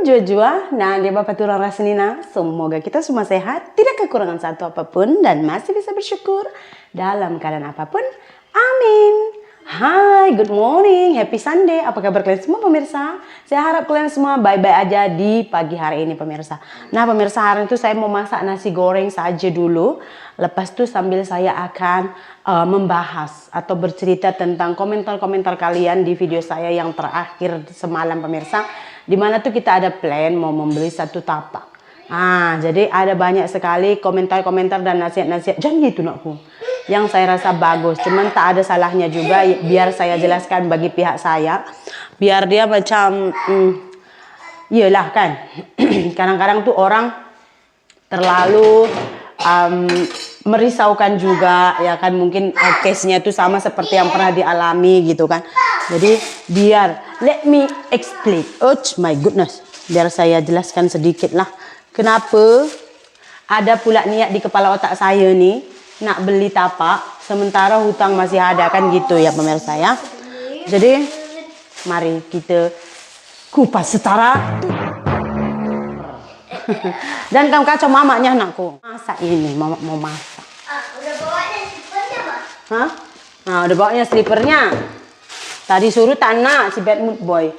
jua-jua. Nah, dia Bapak Turang Rasnina. Semoga kita semua sehat, tidak kekurangan satu apapun, dan masih bisa bersyukur dalam keadaan apapun. Amin. Hai, good morning, happy Sunday. Apa kabar kalian semua pemirsa? Saya harap kalian semua baik-baik aja di pagi hari ini pemirsa. Nah pemirsa, hari itu saya mau masak nasi goreng saja dulu. Lepas itu sambil saya akan membahas atau bercerita tentang komentar-komentar kalian di video saya yang terakhir semalam pemirsa. Dimana tuh kita ada plan mau membeli satu tapak. Jadi ada banyak sekali komentar-komentar dan nasihat-nasihat. Jangan gitu nakku. Yang saya rasa bagus, cuman tak ada salahnya juga biar saya jelaskan bagi pihak saya, biar dia macam iyalah kan. Kadang-kadang tuh orang terlalu merisaukan juga ya kan, mungkin case-nya itu sama seperti yang pernah dialami gitu kan. Jadi biar let me explain. Oh my goodness, biar saya jelaskan sedikit lah kenapa ada pula niat di kepala otak saya nih nak beli tapak sementara hutang masih ada, kan gitu ya pemirsa ya. Jadi mari kita kupas setara. Dan kamu kacau mamanya anakku. Masak ini, mama mau masak. Udah bawanya slipernya, Mas? Hah? Nah, udah bawanya slipernya. Tadi suruh tak nak si bad mood boy.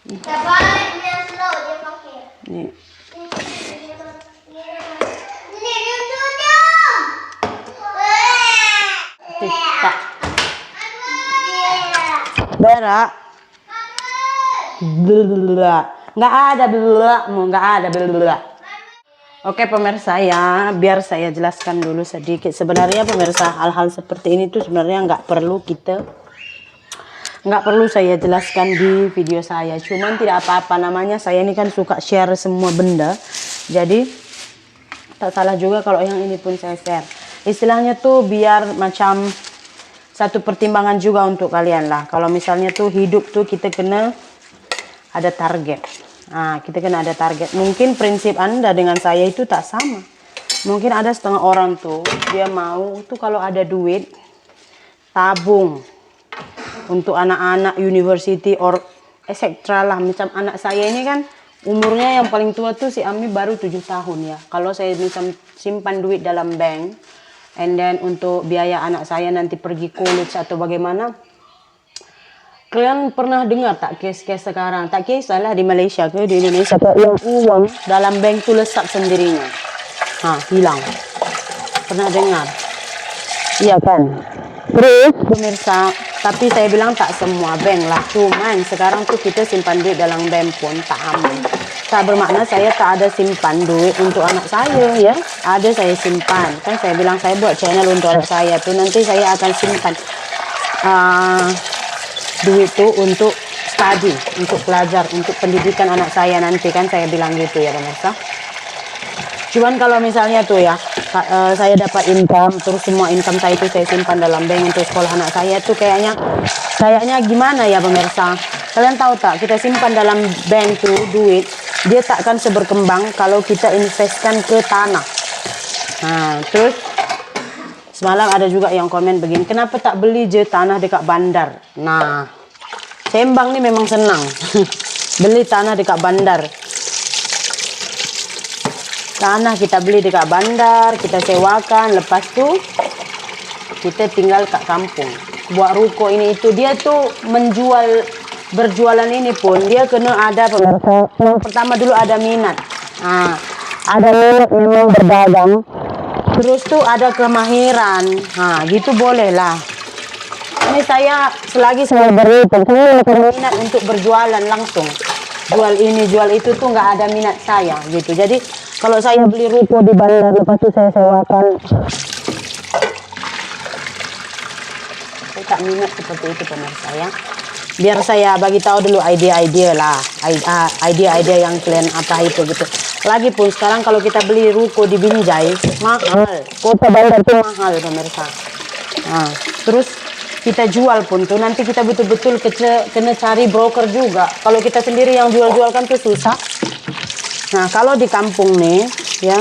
Kita balik biar slow dia pakai. Nih. Tak. Berak. Nggak ada nggak ada. Oke pemirsa ya, biar saya jelaskan dulu sedikit. Sebenarnya pemirsa, hal-hal seperti ini tuh sebenarnya nggak perlu saya jelaskan di video saya. Cuman tidak apa-apa, namanya saya ini kan suka share semua benda. Jadi tak salah juga kalau yang ini pun saya share. Istilahnya tuh biar macam satu pertimbangan juga untuk kalian lah. Kalau misalnya tuh hidup tuh kita kena ada target. Kita kena ada target. Mungkin prinsip Anda dengan saya itu tak sama. Mungkin ada setengah orang tuh dia mau tuh kalau ada duit tabung untuk anak-anak university or etc lah. Macam anak saya ini kan umurnya yang paling tua tuh si Ami baru 7 tahun ya. Kalau saya bisa simpan duit dalam bank, and then untuk biaya anak saya nanti pergi college atau bagaimana. Kalian pernah dengar tak case-case sekarang? Tak kisahlah di Malaysia ke di Indonesia, yang uang dalam bank tuh lesap sendirinya. Hilang. Pernah dengar? Iya kan? Terus pemirsa, tapi saya bilang tak semua bank lah. Cuman sekarang tuh kita simpan duit dalam bank pun tak aman. Tak bermakna saya tak ada simpan duit untuk anak saya ya. Ada saya simpan. Kan saya bilang saya buat channel untuk anak saya tuh, nanti saya akan simpan duit tuh untuk study, untuk belajar, untuk pendidikan anak saya nanti, kan saya bilang gitu ya pemirsa. Cuman kalau misalnya tuh ya saya dapat income, terus semua income saya itu saya simpan dalam bank untuk sekolah anak saya tuh kayaknya gimana ya pemirsa. Kalian tahu tak, kita simpan dalam bank tuh duit, dia tak akan seberkembang kalau kita investkan ke tanah. Terus semalam ada juga yang komen begini, kenapa tak beli je tanah dekat bandar? Nah, Sembang nih memang senang beli tanah dekat bandar. Tanah kita beli dekat bandar, kita sewakan, lepas tuh kita tinggal kat kampung. Buat ruko ini itu, dia tuh berjualan ini pun dia kena ada pemirsa. Yang pertama dulu ada minat. Ada minat memang berdagang. Terus tuh ada kemahiran. Gitu boleh lah. Ini saya selagi saya berhitung, saya berminat untuk berjualan langsung. Jual ini, jual itu tuh nggak ada minat saya gitu. Jadi kalau saya beli ruko di bandar, lepas itu saya sewakan. Saya tak minat seperti itu pemirsa ya. Biar saya bagi tahu dulu ide-ide lah. Ide-ide yang kalian apa itu gitu. Lagipun sekarang kalau kita beli ruko di Binjai, mahal. Kota bandar itu mahal pemirsa. Terus kita jual pun tuh nanti kita betul-betul kena cari broker juga. Kalau kita sendiri yang jual-jual kan tuh susah. Nah kalau di kampung nih ya,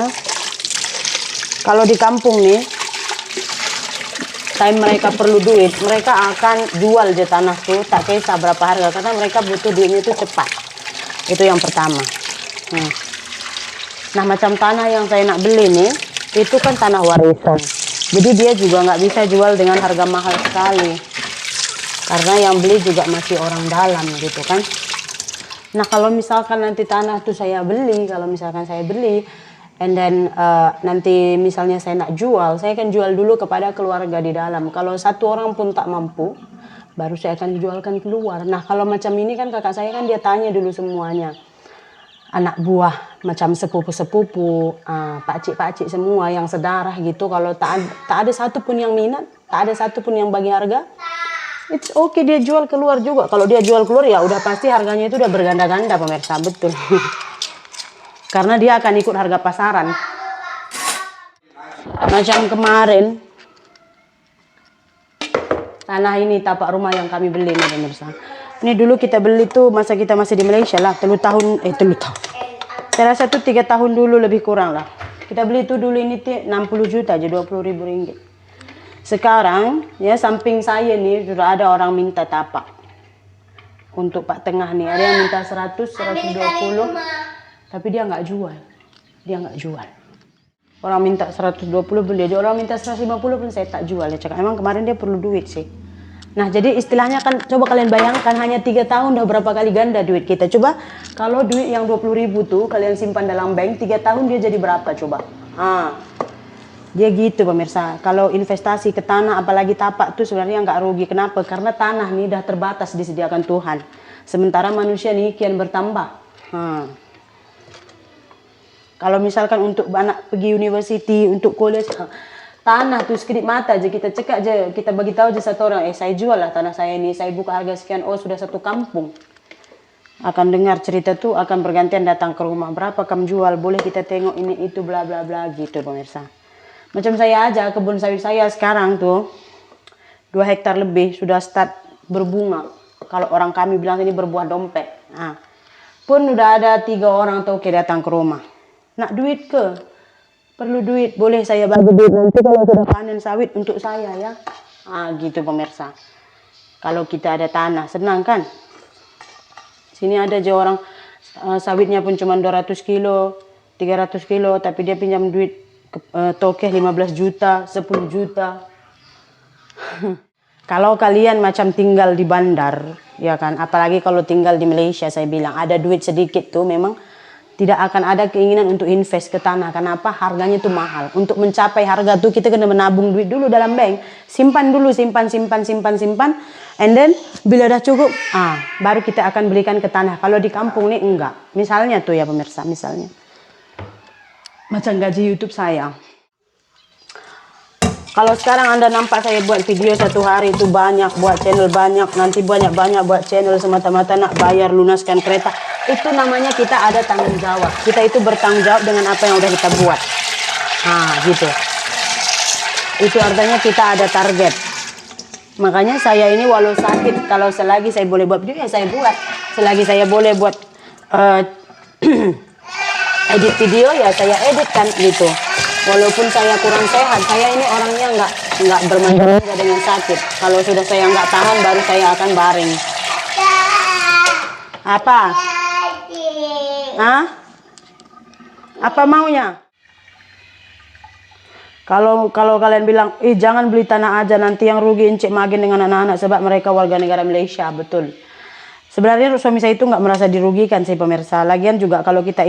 time mereka perlu duit, mereka akan jual je tanah tuh, tak kisah berapa harga, karena mereka butuh duitnya itu cepat. Itu yang pertama. Nah, macam tanah yang saya nak beli nih, itu kan tanah warisan. Jadi dia juga nggak bisa jual dengan harga mahal sekali. Karena yang beli juga masih orang dalam gitu kan. Nah, kalau misalkan nanti tanah tuh saya beli, kalau misalkan saya beli, and then nanti misalnya saya nak jual, saya akan jual dulu kepada keluarga di dalam. Kalau satu orang pun tak mampu, baru saya akan jualkan keluar. Nah, kalau macam ini kan kakak saya kan dia tanya dulu semuanya. Anak buah, macam sepupu-sepupu, pakcik-pakcik semua yang sedarah gitu. Kalau tak ada satu pun yang minat, tak ada satu pun yang bagi harga, it's okay dia jual keluar juga. Kalau dia jual keluar ya udah pasti harganya itu udah berganda-ganda pemirsa, betul. Karena dia akan ikut harga pasaran. Macam kemarin tanah ini tapak rumah yang kami beli nih pemirsa. Ini dulu kita beli tuh masa kita masih di Malaysia lah, 3 tahun. Saya rasa tuh 3 tahun dulu lebih kurang lah. Kita beli tuh dulu ini 60 juta aja, 20.000 ringgit. Sekarang ya samping saya nih sudah ada orang minta tapak. Untuk Pak Tengah nih ada yang minta 100, 120. Tapi dia nggak jual. Dia nggak jual. Orang minta 120 beli aja. Orang minta 150 pun saya tak jual. Ya cakap emang kemarin dia perlu duit sih. Nah, jadi istilahnya kan coba kalian bayangkan hanya 3 tahun udah berapa kali ganda duit kita. Coba kalau duit yang 20.000 tuh kalian simpan dalam bank 3 tahun dia jadi berapa coba? Dia gitu pemirsa. Kalau investasi ke tanah apalagi tapak tuh sebenarnya nggak rugi. Kenapa? Karena tanah nih udah terbatas disediakan Tuhan. Sementara manusia nih kian bertambah. Kalau misalkan untuk anak pergi university, untuk kuliah, tanah tuh sekedip mata aja kita cekak aja, kita bagi tahu aja satu orang, saya jual lah tanah saya ini, saya buka harga sekian, oh sudah satu kampung akan dengar cerita tuh, akan bergantian datang ke rumah, berapa kamu jual, boleh kita tengok ini itu bla bla bla gitu pemirsa. Macam saya aja, kebun sawit saya sekarang tuh 2 hektar lebih sudah start berbunga. Kalau orang kami bilang ini berbuah dompet. Pun udah ada 3 orang toke datang ke rumah. Nak duit ke? Perlu duit, boleh saya bagi duit nanti kalau sudah panen sawit untuk saya ya. Gitu pemirsa. Kalau kita ada tanah, senang kan? Sini ada aja orang sawitnya pun cuma 200 kilo, 300 kilo, tapi dia pinjam duit tokeh 15 juta, 10 juta. Kalau kalian macam tinggal di bandar, ya kan, apalagi kalau tinggal di Malaysia, saya bilang ada duit sedikit tuh memang tidak akan ada keinginan untuk invest ke tanah. Kenapa? Harganya tuh mahal. Untuk mencapai harga tuh kita kena menabung duit dulu dalam bank. Simpan dulu, simpan. And then bila udah cukup, baru kita akan belikan ke tanah. Kalau di kampung nih enggak. Misalnya tuh ya pemirsa, misalnya. Macam gaji YouTube saya. Kalau sekarang Anda nampak saya buat video satu hari itu banyak, buat channel banyak, nanti banyak-banyak buat channel semata-mata nak bayar lunaskan kereta. Itu namanya kita ada tanggung jawab. Kita itu bertanggung jawab dengan apa yang udah kita buat. Gitu. Itu artinya kita ada target. Makanya saya ini walau sakit, kalau selagi saya boleh buat video ya saya buat. Selagi saya boleh buat edit video ya saya editkan gitu. Walaupun saya kurang sehat, saya ini orangnya nggak bermanja dengan sakit. Kalau sudah saya nggak tahan, baru saya akan baring. Apa? Apa maunya? Kalau kalian bilang, jangan beli tanah aja, nanti yang rugi Encik Magen dengan anak-anak sebab mereka warga negara Malaysia, betul. Sebenarnya suami saya itu nggak merasa dirugikan sih pemirsa. Lagian juga kalau kita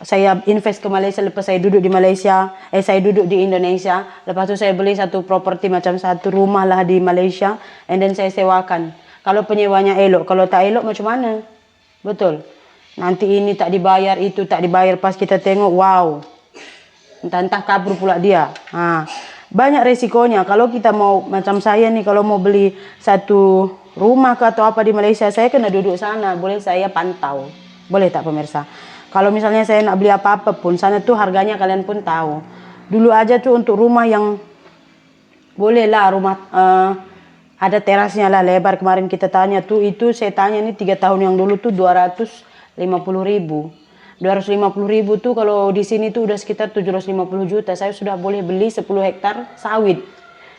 saya invest ke Malaysia, lepas saya duduk di Malaysia, saya duduk di Indonesia, lepas itu saya beli satu properti macam satu rumah lah di Malaysia, and then saya sewakan. Kalau penyewanya elok, kalau tak elok macam mana? Betul. Nanti ini tak dibayar, itu tak dibayar, pas kita tengok, wow, entah kabur pula dia. Banyak resikonya. Kalau kita mau, macam saya nih, kalau mau beli satu rumah ke atau apa di Malaysia, saya kena duduk sana, boleh saya pantau. Boleh tak pemirsa? Kalau misalnya saya nak beli apa-apa pun, sana tuh harganya kalian pun tahu. Dulu aja tuh untuk rumah yang boleh lah, rumah ada terasnya lah, lebar. Kemarin kita tanya tuh, itu saya tanya nih 3 tahun yang dulu tuh 250.000. 250.000 tuh kalau di sini tuh udah sekitar 750 juta. Saya sudah boleh beli 10 hektar sawit.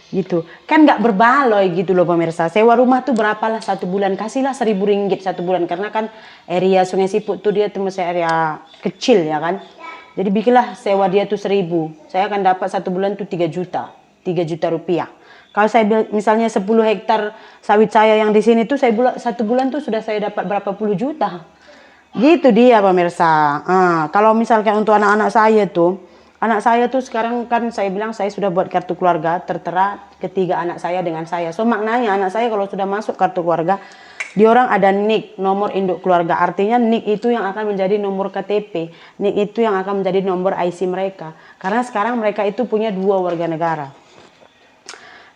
gitu kan, nggak berbaloi gitu loh pemirsa. Sewa rumah tuh berapalah 1 bulan, kasihlah 1.000 ringgit 1 bulan, karena kan area Sungai Siput tuh dia tuh masih area kecil ya kan. Jadi bikinlah sewa dia tuh 1.000, saya akan dapat 1 bulan tuh 3 juta rupiah. Kalau saya misalnya 10 hektar sawit saya yang di sini tuh, saya 1 bulan tuh sudah saya dapat berapa puluh juta. Gitu dia pemirsa. Kalau misalkan untuk anak-anak saya tuh, anak saya tuh sekarang kan saya bilang saya sudah buat kartu keluarga, tertera ketiga anak saya dengan saya. So maknanya anak saya kalau sudah masuk kartu keluarga, di orang ada NIK, nomor induk keluarga. Artinya NIK itu yang akan menjadi nomor KTP, NIK itu yang akan menjadi nomor IC mereka. Karena sekarang mereka itu punya 2 warga negara.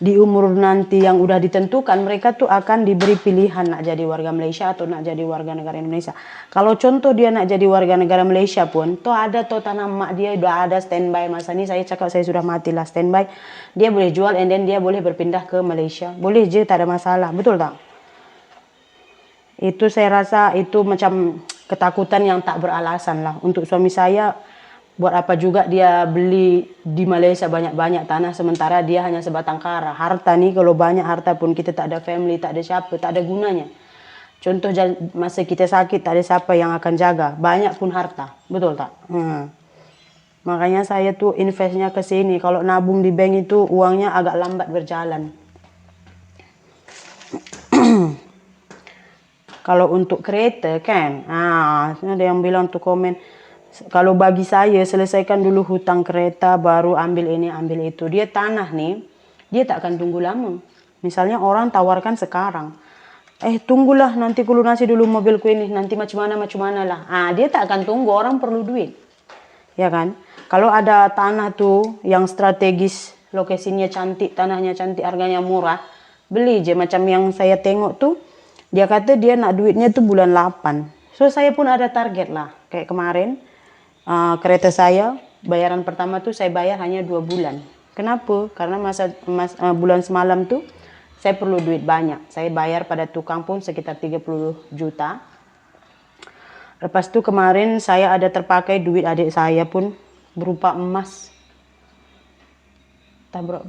Di umur nanti yang udah ditentukan, mereka tuh akan diberi pilihan nak jadi warga Malaysia atau nak jadi warga negara Indonesia. Kalau contoh dia nak jadi warga negara Malaysia pun, toh ada toh tanah mak dia udah ada standby. Masa ini saya cakap saya sudah matilah standby, dia boleh jual and then dia boleh berpindah ke Malaysia. Boleh je, tak ada masalah, betul tak? Itu saya rasa itu macam ketakutan yang tak beralasan lah. Untuk suami saya, buat apa juga dia beli di Malaysia banyak-banyak tanah sementara dia hanya sebatang kara. Harta nih kalau banyak harta pun kita tak ada family, tak ada siapa, tak ada gunanya. Contoh masa kita sakit tak ada siapa yang akan jaga. Banyak pun harta, betul tak? Makanya saya tuh investnya ke sini. Kalau nabung di bank itu uangnya agak lambat berjalan. Kalau untuk kereta kan, ada yang bilang tuh komen, kalau bagi saya selesaikan dulu hutang kereta baru ambil ini ambil itu. Dia tanah nih, dia tak akan tunggu lama. Misalnya orang tawarkan sekarang, tunggulah nanti ku lunasi dulu mobilku ini, nanti macam mana lah. Dia tak akan tunggu, orang perlu duit, ya kan? Kalau ada tanah tuh yang strategis, lokasinya cantik, tanahnya cantik, harganya murah, beli je. Macam yang saya tengok tuh, dia kata dia nak duitnya tuh bulan 8. So saya pun ada target lah, kayak kemarin. Kereta saya bayaran pertama tuh saya bayar hanya 2 bulan. Kenapa? Karena bulan semalam tuh saya perlu duit banyak. Saya bayar pada tukang pun sekitar 30 juta. Lepas itu kemarin saya ada terpakai duit adik saya pun berupa emas.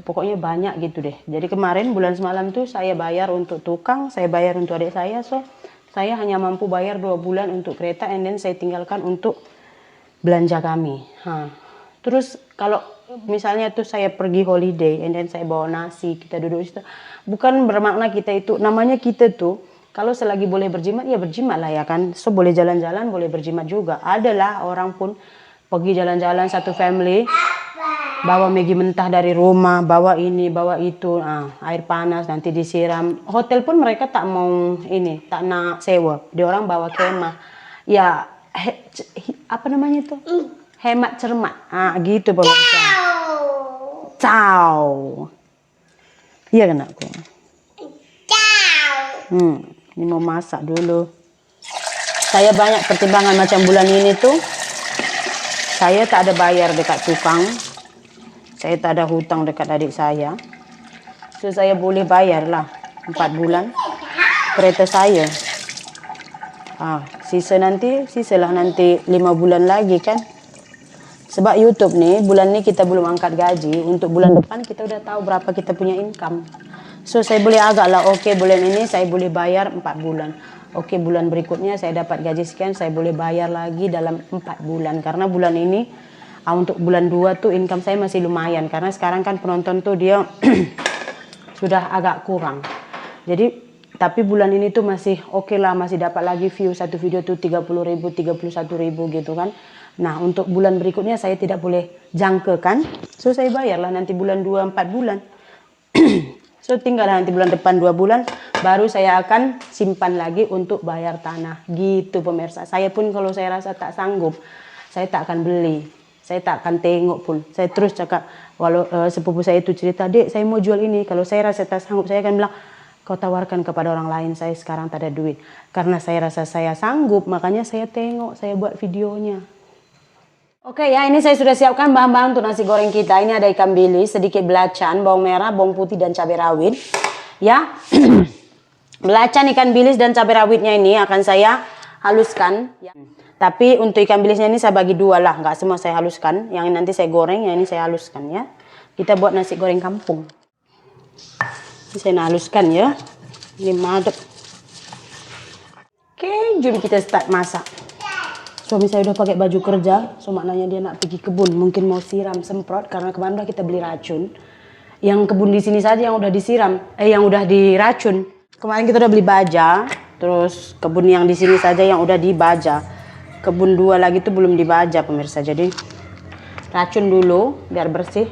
Pokoknya banyak gitu deh. Jadi kemarin bulan semalam tuh saya bayar untuk tukang, saya bayar untuk adik saya. So saya hanya mampu bayar 2 bulan untuk kereta and then saya tinggalkan untuk belanja kami. Terus kalau misalnya tuh saya pergi holiday and then saya bawa nasi, kita duduk di situ, bukan bermakna kita itu, namanya kita tuh kalau selagi boleh berjimat ya berjimat lah ya kan. So boleh jalan-jalan, boleh berjimat juga. Adalah orang pun pergi jalan-jalan satu family, bawa Maggi mentah dari rumah, bawa ini, bawa itu, air panas nanti disiram. Hotel pun mereka tak mau ini, tak nak sewa. Dia orang bawa kemah. Ya apa namanya itu? Hemat cermat. Gitu pemirsa. Ciao. Iya kan aku? Ciao. Ini mau masak dulu. Saya banyak pertimbangan macam bulan ini tuh. Saya tak ada bayar dekat tukang. Saya tak ada hutang dekat adik saya. So saya boleh bayar lah 4 bulan kereta saya. Sisalah nanti 5 bulan lagi kan. Sebab YouTube nih, bulan ini kita belum angkat gaji. Untuk bulan depan kita udah tahu berapa kita punya income. So saya boleh agak lah, oke, bulan ini saya boleh bayar 4 bulan. Oke, bulan berikutnya saya dapat gaji sekian, saya boleh bayar lagi dalam 4 bulan. Karena bulan ini, untuk bulan 2 tuh income saya masih lumayan. Karena sekarang kan penonton tuh dia sudah agak kurang. Jadi tapi bulan ini tuh masih oke lah, masih dapat lagi view satu video tuh 30.000, 31.000 gitu kan. Nah untuk bulan berikutnya saya tidak boleh jangka kan. So saya bayar lah nanti bulan 2 4 bulan. So tinggal nanti bulan depan 2 bulan baru saya akan simpan lagi untuk bayar tanah. Gitu pemirsa. Saya pun kalau saya rasa tak sanggup, saya tak akan beli. Saya tak akan tengok pun. Saya terus cakap, walau sepupu saya itu cerita, "Dek, saya mau jual ini." Kalau saya rasa tak sanggup, saya akan bilang, "Kau tawarkan kepada orang lain, saya sekarang tak ada duit." Karena saya rasa saya sanggup, makanya saya tengok, saya buat videonya. Oke ya, ini saya sudah siapkan bahan-bahan untuk nasi goreng kita. Ini ada ikan bilis, sedikit belacan, bawang merah, bawang putih, dan cabai rawit. Ya, belacan, ikan bilis, dan cabai rawitnya ini akan saya haluskan. Ya. Tapi untuk ikan bilisnya ini saya bagi 2 lah, nggak semua saya haluskan. Yang nanti saya goreng, yang ini saya haluskan ya. Kita buat nasi goreng kampung. Ini saya haluskan ya. Ini mantap. Oke, jom kita start masak. Suami saya udah pakai baju kerja, so maknanya dia nak pergi kebun, mungkin mau siram semprot karena kemarin udah kita beli racun. Yang kebun di sini saja yang udah disiram, yang udah diracun. Kemarin kita udah beli baja, terus kebun yang di sini saja yang udah dibaja. Kebun 2 lagi tuh belum dibaja pemirsa, jadi racun dulu biar bersih.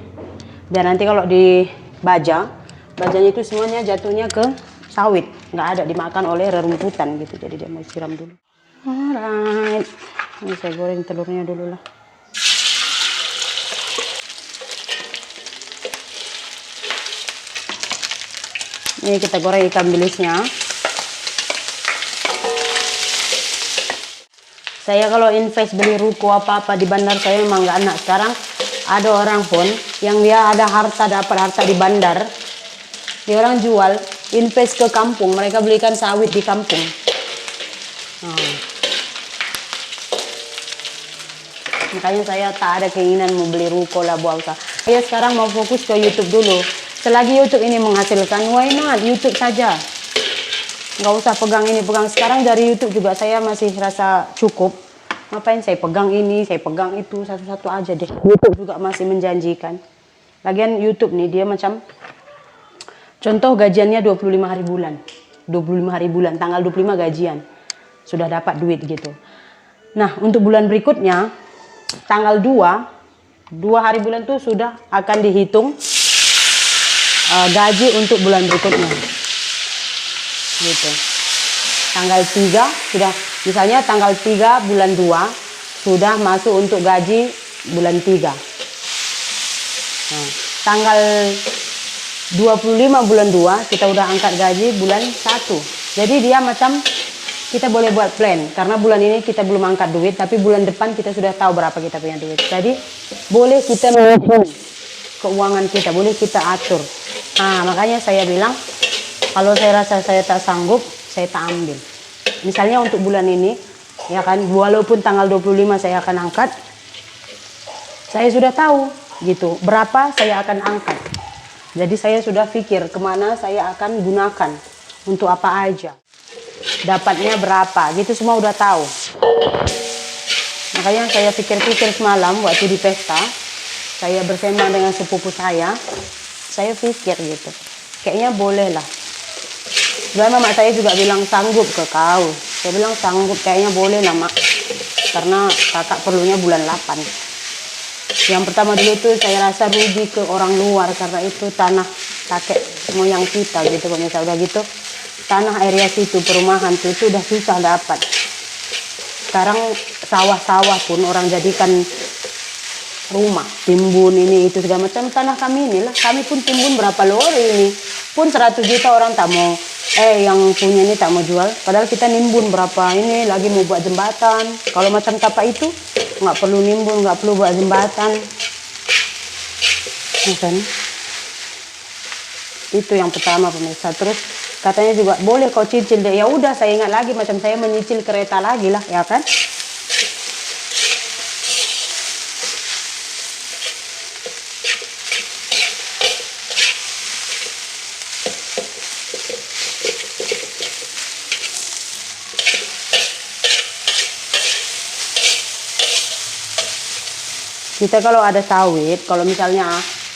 Biar nanti kalau dibaja, bajanya itu semuanya jatuhnya ke sawit, nggak ada dimakan oleh rerumputan gitu. Jadi dia mau siram dulu. Alright. Ini saya goreng telurnya dulu lah. Ini kita goreng ikan bilisnya. Saya kalau invest beli ruko apa-apa di bandar saya memang nggak enak. Sekarang ada orang pun yang dia ada harta, dapat harta di bandar. Dia orang jual, invest ke kampung. Mereka belikan sawit di kampung. Makanya saya tak ada keinginan mau beli ruko lah buat usaha. Saya sekarang mau fokus ke YouTube dulu. Selagi YouTube ini menghasilkan, why not YouTube saja. Nggak usah pegang ini, pegang sekarang dari YouTube juga saya masih rasa cukup. Ngapain saya pegang ini, saya pegang itu, satu-satu aja deh. YouTube juga masih menjanjikan. Lagian YouTube nih dia macam, contoh gajiannya 25 hari bulan. 25 hari bulan, tanggal 25 gajian. Sudah dapat duit gitu. Nah untuk bulan berikutnya, tanggal 2 hari bulan tuh sudah akan dihitung gaji untuk bulan berikutnya gitu. Tanggal 3 sudah, misalnya tanggal 3 bulan 2 sudah masuk untuk gaji bulan 3. Nah, tanggal 25 bulan 2 kita udah angkat gaji bulan 1. Jadi dia macam kita boleh buat plan, karena bulan ini kita belum angkat duit, tapi bulan depan kita sudah tahu berapa kita punya duit. Jadi boleh kita manajemen keuangan kita, boleh kita atur. Nah makanya saya bilang, kalau saya rasa saya tak sanggup, saya tak ambil. Misalnya untuk bulan ini, ya kan, walaupun tanggal 25 saya akan angkat, saya sudah tahu gitu, berapa saya akan angkat. Jadi saya sudah pikir kemana saya akan gunakan, untuk apa aja. Dapatnya berapa, gitu semua udah tahu. Makanya saya pikir-pikir semalam waktu di pesta, saya bersama dengan sepupu saya pikir gitu, kayaknya boleh lah. Dan mama saya juga bilang sanggup ke kau. Saya bilang sanggup, kayaknya boleh lah mak, karena kakak perlunya bulan 8. Yang pertama dulu tuh saya rasa rugi ke orang luar, karena itu tanah kakek moyang kita gitu pemirsa. Udah gitu tanah area situ perumahan tuh itu udah susah dapat. Sekarang sawah-sawah pun orang jadikan rumah, timbun ini itu segala macam. Tanah kami inilah, kami pun timbun berapa lori ini pun 100 juta orang tak mau, yang punya ini tak mau jual, padahal kita nimbun berapa ini, lagi mau buat jembatan. Kalau macam tapak itu nggak perlu nimbun, nggak perlu buat jembatan, kan? Itu yang pertama pemirsa. Terus katanya juga boleh kau cicil deh. Ya udah, saya ingat lagi macam saya menyicil kereta lagi lah, ya kan? Kita kalau ada sawit, kalau misalnya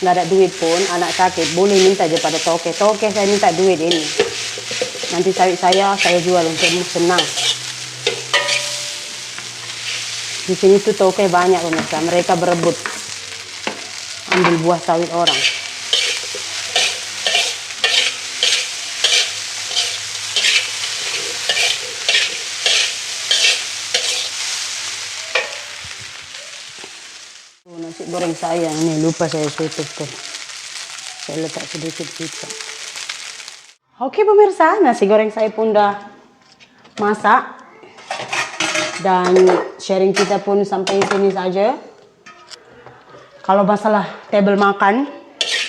nggak ada duit pun, anak sakit, boleh minta aja pada toke. Toke saya minta duit ini. Nanti sawit saya jual untuk senang. Di sini tuh toke banyak pemirsa, mereka berebut ambil buah sawit orang. Nasi goreng saya ini lupa saya tutup tuh. Saya letak sedikit pizza. Oke pemirsa, nasi goreng saya pun udah masak. Dan sharing kita pun sampai sini saja. Kalau masalah table makan,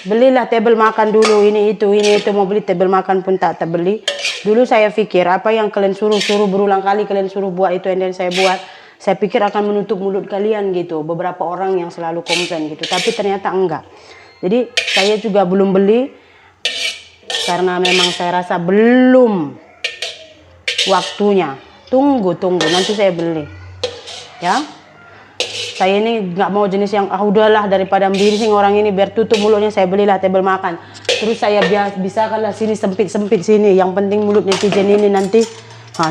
belilah table makan dulu, ini itu mau beli table makan pun tak terbeli. Dulu saya pikir apa yang kalian suruh berulang kali kalian suruh buat itu, dan saya buat. Saya pikir akan menutup mulut kalian gitu, beberapa orang yang selalu komplain gitu, tapi ternyata enggak. Jadi saya juga belum beli Karena memang saya rasa belum waktunya. Tunggu, nanti saya beli. Ya. Saya ini nggak mau jenis yang udahlah daripada birising orang ini biar tutup mulutnya, saya belilah table makan. Terus saya bisa kan lah sini sempit sini. Yang penting mulut netizen ini nanti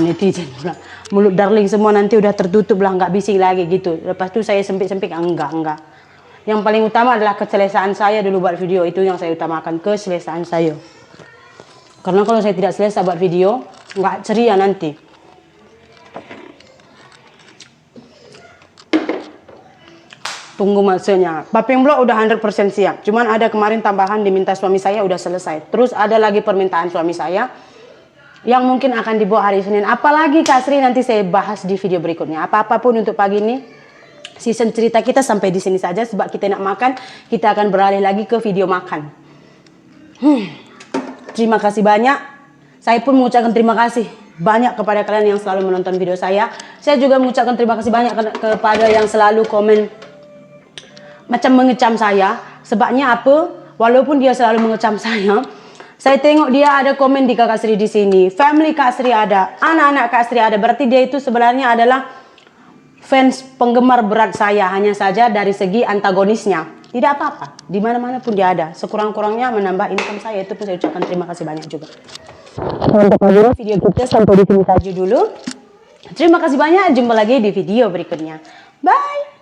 netizen pula. Mulut darling semua nanti udah tertutup lah, nggak bising lagi gitu. Lepas itu saya sempit enggak. Yang paling utama adalah keselesaan saya dulu buat video, itu yang saya utamakan, keselesaan saya. Karena kalau saya tidak selesai buat video, nggak ceria nanti. Tunggu masanya. Paping blok udah 100% siap. Cuman ada kemarin tambahan diminta suami saya, udah selesai. Terus ada lagi permintaan suami saya yang mungkin akan dibawa hari Senin. Apalagi Kak Sri nanti saya bahas di video berikutnya. Apa-apapun untuk pagi ini, season cerita kita sampai di sini saja. Sebab kita nak makan, kita akan beralih lagi ke video makan. Terima kasih banyak. Saya pun mengucapkan terima kasih banyak kepada kalian yang selalu menonton video saya. Saya juga mengucapkan terima kasih banyak kepada yang selalu komen macam mengecam saya. Sebabnya apa? Walaupun dia selalu mengecam saya tengok dia ada komen di Kakak Sri di sini. Family Kak Sri ada, anak-anak Kak Sri ada. Berarti dia itu sebenarnya adalah fans penggemar berat saya. Hanya saja dari segi antagonisnya. Tidak apa-apa. Di mana-mana pun dia ada. Sekurang-kurangnya menambah income saya. Itu pun saya ucapkan terima kasih banyak juga. Untuk video kita sampai di sini saja dulu. Terima kasih banyak. Jumpa lagi di video berikutnya. Bye.